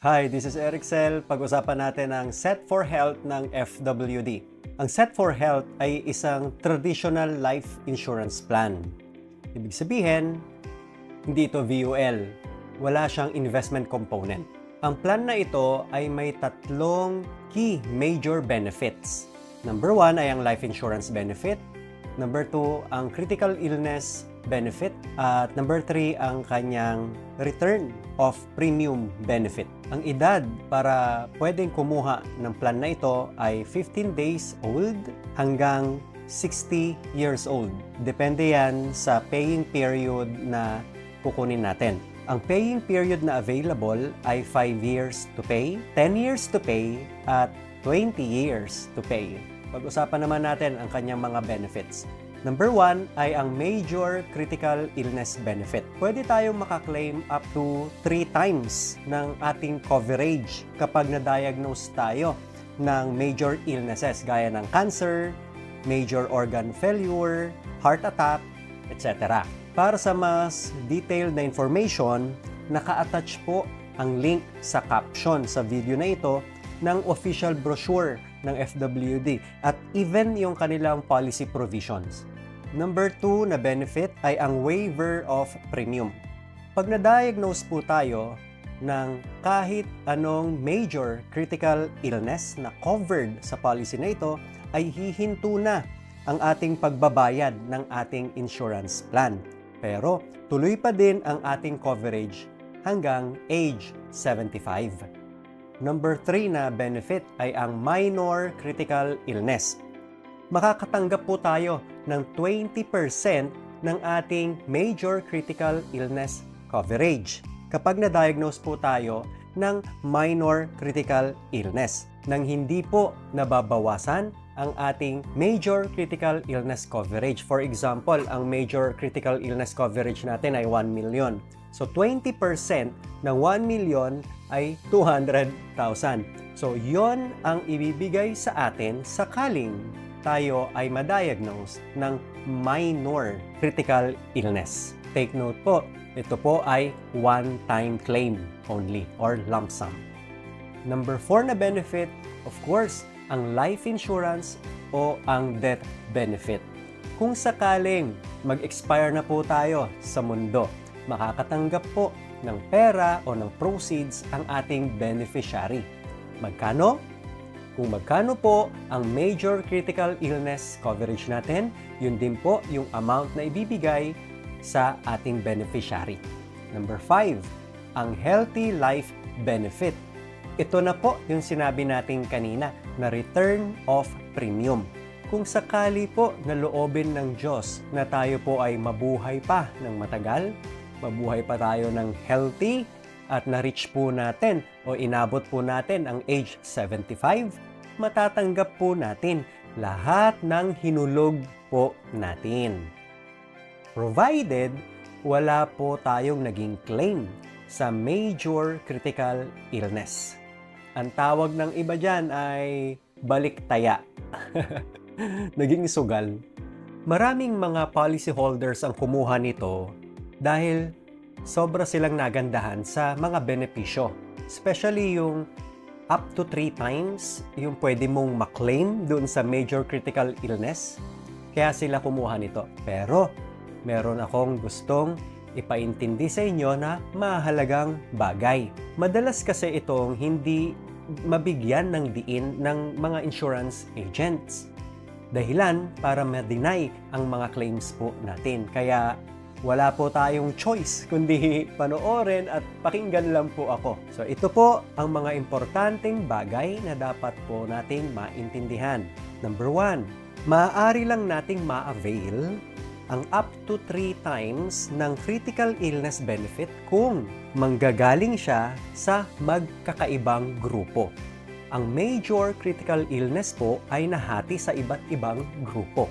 Hi, this is Eric Sel. Pag-usapan natin ang Set for Health ng FWD. Ang Set for Health ay isang traditional life insurance plan. Ibig sabihin, hindi ito VUL. Wala siyang investment component. Ang plan na ito ay may tatlong key major benefits. Number 1 ay ang life insurance benefit. Number 2, ang critical illness benefit. At number 3, ang kanyang return of premium benefit. Ang edad para pwedeng kumuha ng plan na ito ay 15 days old hanggang 60 years old. Depende yan sa paying period na kukunin natin. Ang paying period na available ay 5 years to pay, 10 years to pay, at 20 years to pay. Pag-usapan naman natin ang kanyang mga benefits. Number 1 ay ang major critical illness benefit. Pwede tayong makaklaim up to 3 times ng ating coverage kapag na-diagnose tayo ng major illnesses gaya ng cancer, major organ failure, heart attack, etc. Para sa mas detailed na information, naka-attach po ang link sa caption sa video na ito ng official brochure ng FWD at even yung kanilang policy provisions. Number 2 na benefit ay ang waiver of premium. Pag na-diagnose po tayo ng kahit anong major critical illness na covered sa policy na ito, ay hihinto na ang ating pagbabayad ng ating insurance plan. Pero tuloy pa din ang ating coverage hanggang age 75. Number 3 na benefit ay ang minor critical illness. Makakatanggap po tayo ng 20% ng ating major critical illness coverage kapag na-diagnose po tayo ng minor critical illness nang hindi po nababawasan ang ating major critical illness coverage. For example, ang major critical illness coverage natin ay 1 million. So 20% ng 1 million ay 200,000. So yon ang ibibigay sa atin sakaling tayo ay ma-diagnose ng minor critical illness. Take note po, ito po ay one-time claim only or lump sum. Number 4 na benefit, of course, ang life insurance o ang death benefit. Kung sakaling mag-expire na po tayo sa mundo, makakatanggap po ng pera o ng proceeds ang ating beneficiary. Magkano? Kung magkano po ang major critical illness coverage natin, yun din po yung amount na ibibigay sa ating beneficiary. Number 5, ang healthy life benefit. Ito na po yung sinabi natin kanina na return of premium. Kung sakali po na loobin ng Diyos na tayo po ay mabuhay pa ng matagal, mabuhay pa tayo ng healthy, at na-reach po natin o inabot po natin ang age 75, matatanggap po natin lahat ng hinulog po natin. Provided wala po tayong naging claim sa major critical illness. Ang tawag ng iba dyan ay baliktaya. Naging sugal. Maraming mga policyholders ang kumuha nito dahil sobra silang nagandahan sa mga benepisyo. Especially yung up to 3 times yung pwede mong maklaim doon sa major critical illness. Kaya sila kumuha nito. Pero meron akong gustong ipaintindi sa inyo na mahalagang bagay. Madalas kasi itong hindi mabigyan ng diin ng mga insurance agents. Dahilan para ma-deny ang mga claims po natin. Kaya wala po tayong choice kundi panoorin at pakinggan lang po ako. So ito po ang mga importanteng bagay na dapat po nating maintindihan. Number 1, maaari lang nating ma-avail ang up to 3 times ng critical illness benefit kung manggagaling siya sa magkakaibang grupo. Ang major critical illness po ay nahati sa iba't ibang grupo.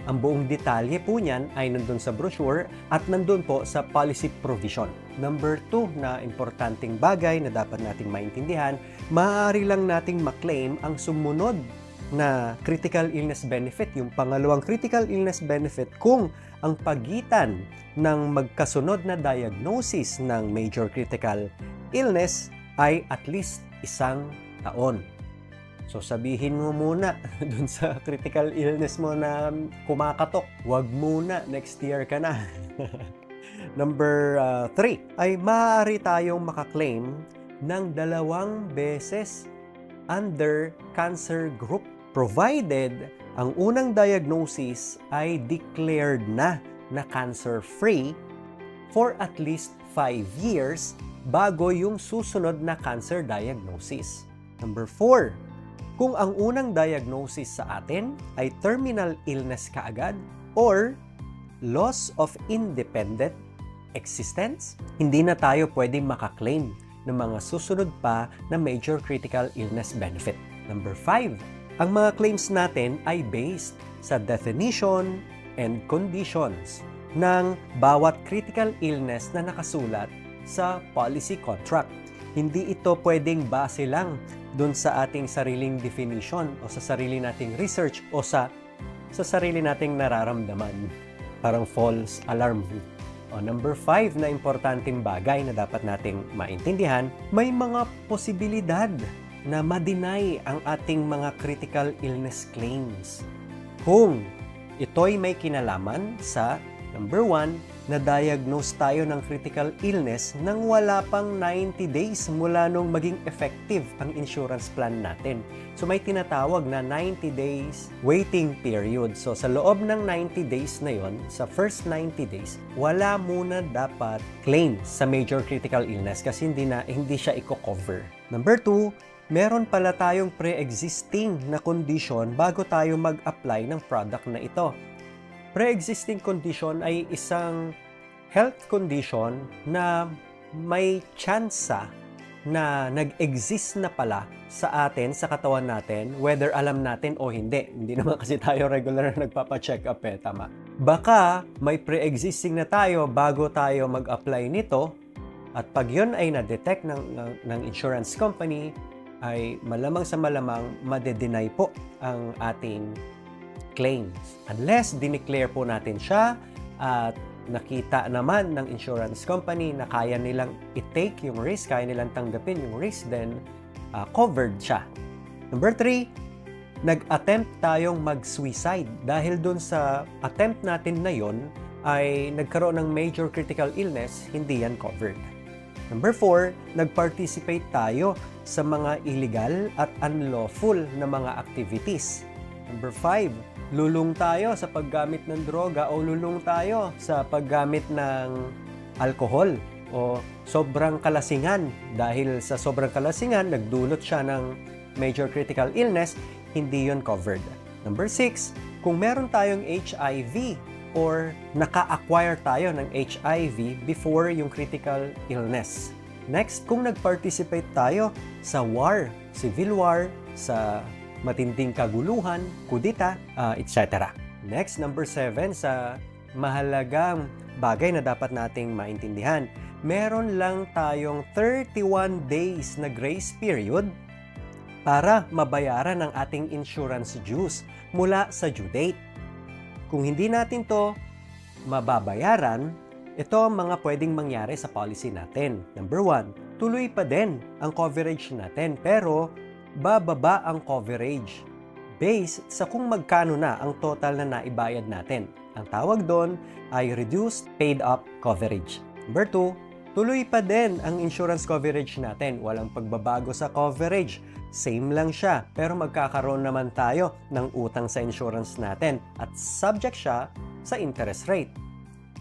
Ang buong detalye po niyan ay nandun sa brochure at nandun po sa policy provision. Number 2 na importanteng bagay na dapat nating maintindihan, maaari lang nating maklaim ang sumunod na critical illness benefit, yung pangalawang critical illness benefit kung ang pagitan ng magkasunod na diagnosis ng major critical illness ay at least 1 taon. So sabihin mo muna dun sa critical illness mo na kumakatok, wag muna, next year ka na. Number 3 ay maaari tayong makaklaim ng 2 beses under cancer group provided ang unang diagnosis ay declared na cancer-free for at least 5 years bago yung susunod na cancer diagnosis. Number 4, kung ang unang diagnosis sa atin ay terminal illness kaagad or loss of independent existence, hindi na tayo pwedeng makaklaim ng mga susunod pa na major critical illness benefit. Number 5, ang mga claims natin ay based sa definition and conditions ng bawat critical illness na nakasulat sa policy contract. Hindi ito pwedeng base lang dun sa ating sariling definition o sa sarili nating research o sa sarili nating nararamdaman. Parang false alarm. O number 5 na importanteng bagay na dapat nating maintindihan, may mga posibilidad na ma-deny ang ating mga critical illness claims. Kung ito'y may kinalaman sa number 1, na-diagnose tayo ng critical illness nang wala pang 90 days mula nung maging effective ang insurance plan natin. So may tinatawag na 90 days waiting period. So sa loob ng 90 days na yon, sa first 90 days, wala muna dapat claim sa major critical illness kasi hindi siya i-cover. Number 2, meron pala tayong pre-existing na condition bago tayo mag-apply ng product na ito. Pre-existing condition ay isang health condition na may tsansa na nag-exist na pala sa atin, sa katawan natin, whether alam natin o hindi. Hindi naman kasi tayo regular na nagpapa-check up tama. Baka may pre-existing na tayo bago tayo mag-apply nito at pag yun ay na-detect ng insurance company, ay malamang sa malamang made-deny po ang ating claims. Unless dineclare po natin siya at nakita naman ng insurance company na kaya nilang i-take yung risk, kaya nilang tanggapin yung risk, then covered siya. Number 3, nag-attempt tayong mag-suicide. Dahil dun sa attempt natin na yon ay nagkaroon ng major critical illness, hindi yan covered. Number 4, nag-participate tayo sa mga illegal at unlawful na mga activities. Number 5, lulong tayo sa paggamit ng droga o lulong tayo sa paggamit ng alcohol o sobrang kalasingan. Dahil sa sobrang kalasingan, nagdulot siya ng major critical illness, hindi yon covered. Number 6, kung meron tayong HIV or naka-acquire tayo ng HIV before yung critical illness. Next, kung nag-participate tayo sa war, civil war, sa matinding kaguluhan, kudita, etc. Next, number 7, sa mahalagang bagay na dapat nating maintindihan, meron lang tayong 31 days na grace period para mabayaran ang ating insurance dues mula sa due date. Kung hindi natin to mababayaran, ito ang mga pwedeng mangyari sa policy natin. Number 1, tuloy pa din ang coverage natin pero bababa ang coverage based sa kung magkano na ang total na naibayad natin. Ang tawag doon ay reduced paid-up coverage. Number 2, tuloy pa din ang insurance coverage natin. Walang pagbabago sa coverage. Same lang siya, pero magkakaroon naman tayo ng utang sa insurance natin at subject siya sa interest rate.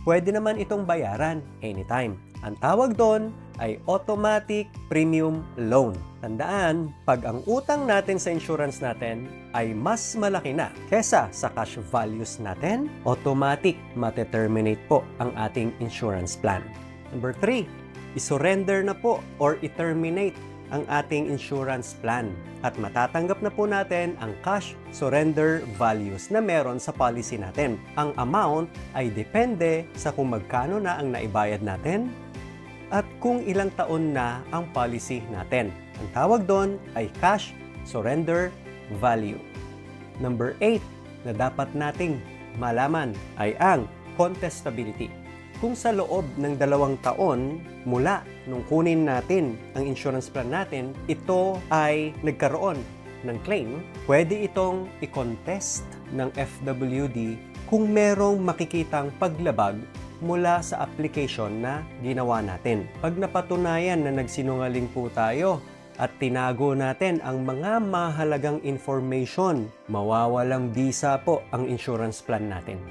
Pwede naman itong bayaran anytime. Ang tawag doon ay automatic premium loan. Tandaan, pag ang utang natin sa insurance natin ay mas malaki na kesa sa cash values natin, automatic mate-terminate po ang ating insurance plan. Number 3, isurrender na po or i-terminate ang ating insurance plan at matatanggap na po natin ang cash surrender values na meron sa policy natin. Ang amount ay depende sa kung magkano na ang naibayad natin at kung ilang taon na ang policy natin. Ang tawag doon ay cash surrender value. Number 8 na dapat nating malaman ay ang contestability. Kung sa loob ng 2 taon mula nung kunin natin ang insurance plan natin, ito ay nagkaroon ng claim, pwede itong i-contest ng FWD kung merong makikitang paglabag mula sa application na ginawa natin. Pag napatunayan na nagsinungaling po tayo at tinago natin ang mga mahalagang information, mawawalang visa po ang insurance plan natin.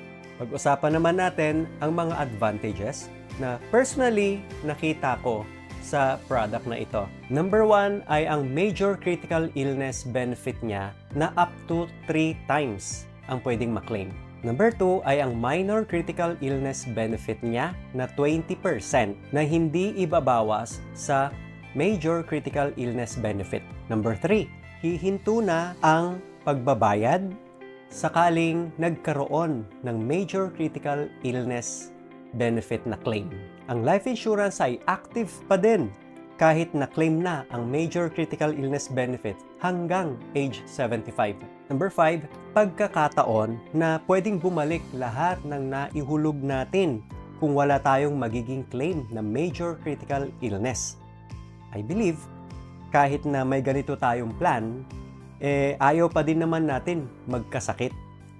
Pag-usapan naman natin ang mga advantages na personally nakita ko sa product na ito. Number 1 ay ang major critical illness benefit niya na up to 3 times ang pwedeng maklaim. Number 2 ay ang minor critical illness benefit niya na 20% na hindi ibabawas sa major critical illness benefit. Number 3, hihinto na ang pagbabayad sakaling nagkaroon ng major critical illness benefit na claim. Ang life insurance ay active pa din kahit na-claim na ang major critical illness benefit hanggang age 75. Number 5, pagkakataon na pwedeng bumalik lahat ng naihulog natin kung wala tayong magiging claim na major critical illness. I believe, kahit na may ganito tayong plan, ayaw pa din naman natin magkasakit.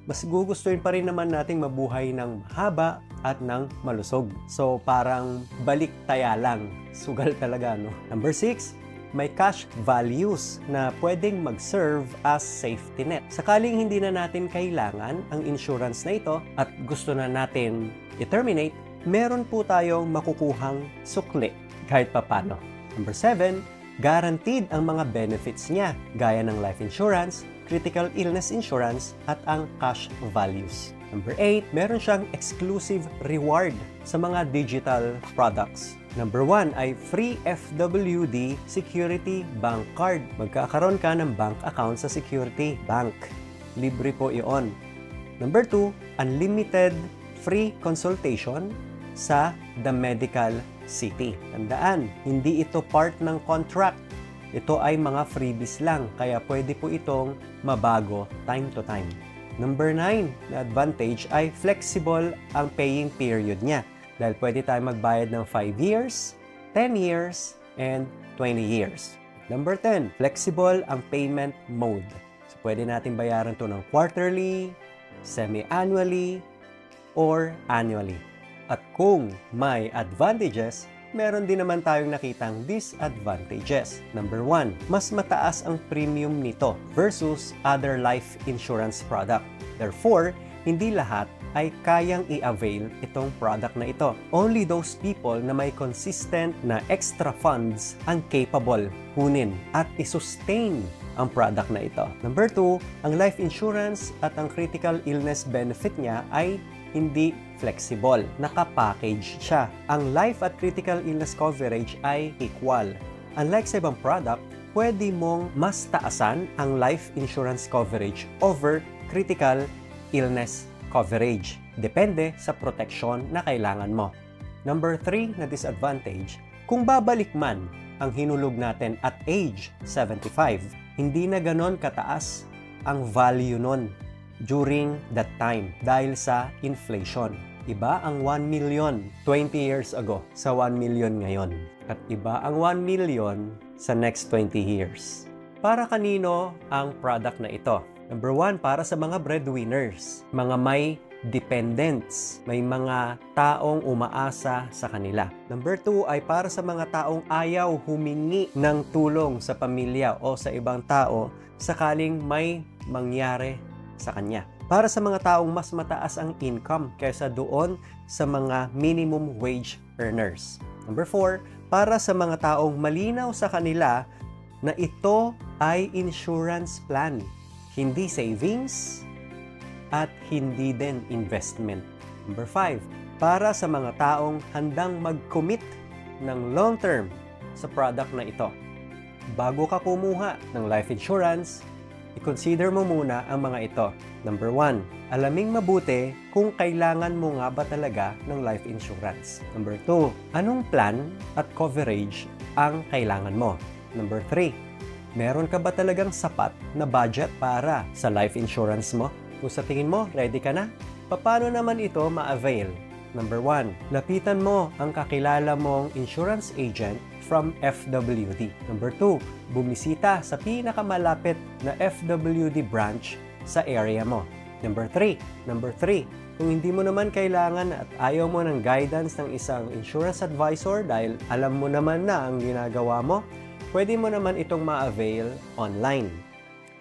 Mas gugustuhin pa rin naman nating mabuhay ng haba at ng malusog. So, parang balik taya lang. Sugal talaga, no? Number 6, may cash values na pwedeng mag-serve as safety net. Sakaling hindi na natin kailangan ang insurance na ito at gusto na natin i-terminate, meron po tayong makukuhang sukli kahit papano. Number 7, guaranteed ang mga benefits niya gaya ng life insurance, critical illness insurance, at ang cash values. Number 8, meron siyang exclusive reward sa mga digital products. Number 1 ay free FWD Security Bank Card. Magkakaroon ka ng bank account sa Security Bank. Libre po iyon. Number 2, unlimited free consultation sa The Medical City. Tandaan, hindi ito part ng contract. Ito ay mga freebies lang, kaya pwede po itong mabago time to time. Number 9 na advantage ay flexible ang paying period niya. Dahil pwede tayo magbayad ng 5 years, 10 years, and 20 years. Number 10, flexible ang payment mode. So, pwede natin bayaran to ng quarterly, semi-annually, or annually. At kung may advantages, meron din naman tayong nakitang disadvantages. Number 1, mas mataas ang premium nito versus other life insurance product. Therefore, hindi lahat ay kayang i-avail itong product na ito. Only those people na may consistent na extra funds ang capable kunin at i-sustain ang product na ito. Number 2, ang life insurance at ang critical illness benefit niya ay hindi flexible. Naka-package siya. Ang life at critical illness coverage ay equal. Unlike sa ibang product, pwede mong mas taasan ang life insurance coverage over critical illness coverage. Depende sa proteksyon na kailangan mo. Number 3 na disadvantage, kung babalik man ang hinulog natin at age 75, hindi na ganon kataas ang value nun during that time dahil sa inflation. Iba ang 1 million 20 years ago sa 1 million ngayon. At iba ang 1 million sa next 20 years. Para kanino ang product na ito? Number 1, para sa mga breadwinners, mga may dependents, may mga taong umaasa sa kanila. Number 2 ay para sa mga taong ayaw humingi ng tulong sa pamilya o sa ibang tao sakaling may mangyari sa kanya. Para sa mga taong mas mataas ang income kaysa doon sa mga minimum wage earners. Number 4, para sa mga taong malinaw sa kanila na ito ay insurance plan, hindi savings at hindi din investment. Number 5, para sa mga taong handang mag-commit ng long term sa product na ito. Bago ka kumuha ng life insurance, i-consider mo muna ang mga ito. Number 1, alaming mabuti kung kailangan mo nga ba talaga ng life insurance. Number 2, anong plan at coverage ang kailangan mo. Number 3, meron ka ba talagang sapat na budget para sa life insurance mo? Kung sa tingin mo, ready ka na? Paano naman ito ma-avail? Number 1, lapitan mo ang kakilala mong insurance agent from FWD. Number 2, bumisita sa pinakamalapit na FWD branch sa area mo. Number 3, kung hindi mo naman kailangan at ayaw mo ng guidance ng isang insurance advisor dahil alam mo naman na ang ginagawa mo, pwede mo naman itong ma-avail online.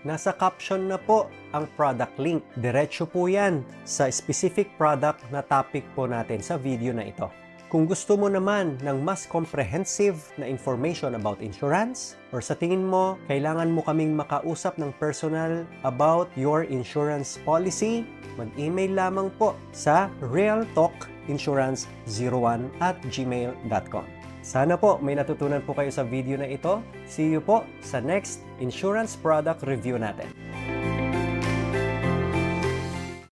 Nasa caption na po ang product link. Diretso po yan sa specific product na topic po natin sa video na ito. Kung gusto mo naman ng mas comprehensive na information about insurance or sa tingin mo, kailangan mo kaming makausap ng personal about your insurance policy, mag-email lamang po sa realtalkinsurance01@gmail.com. Sana po may natutunan po kayo sa video na ito. See you po sa next insurance product review natin.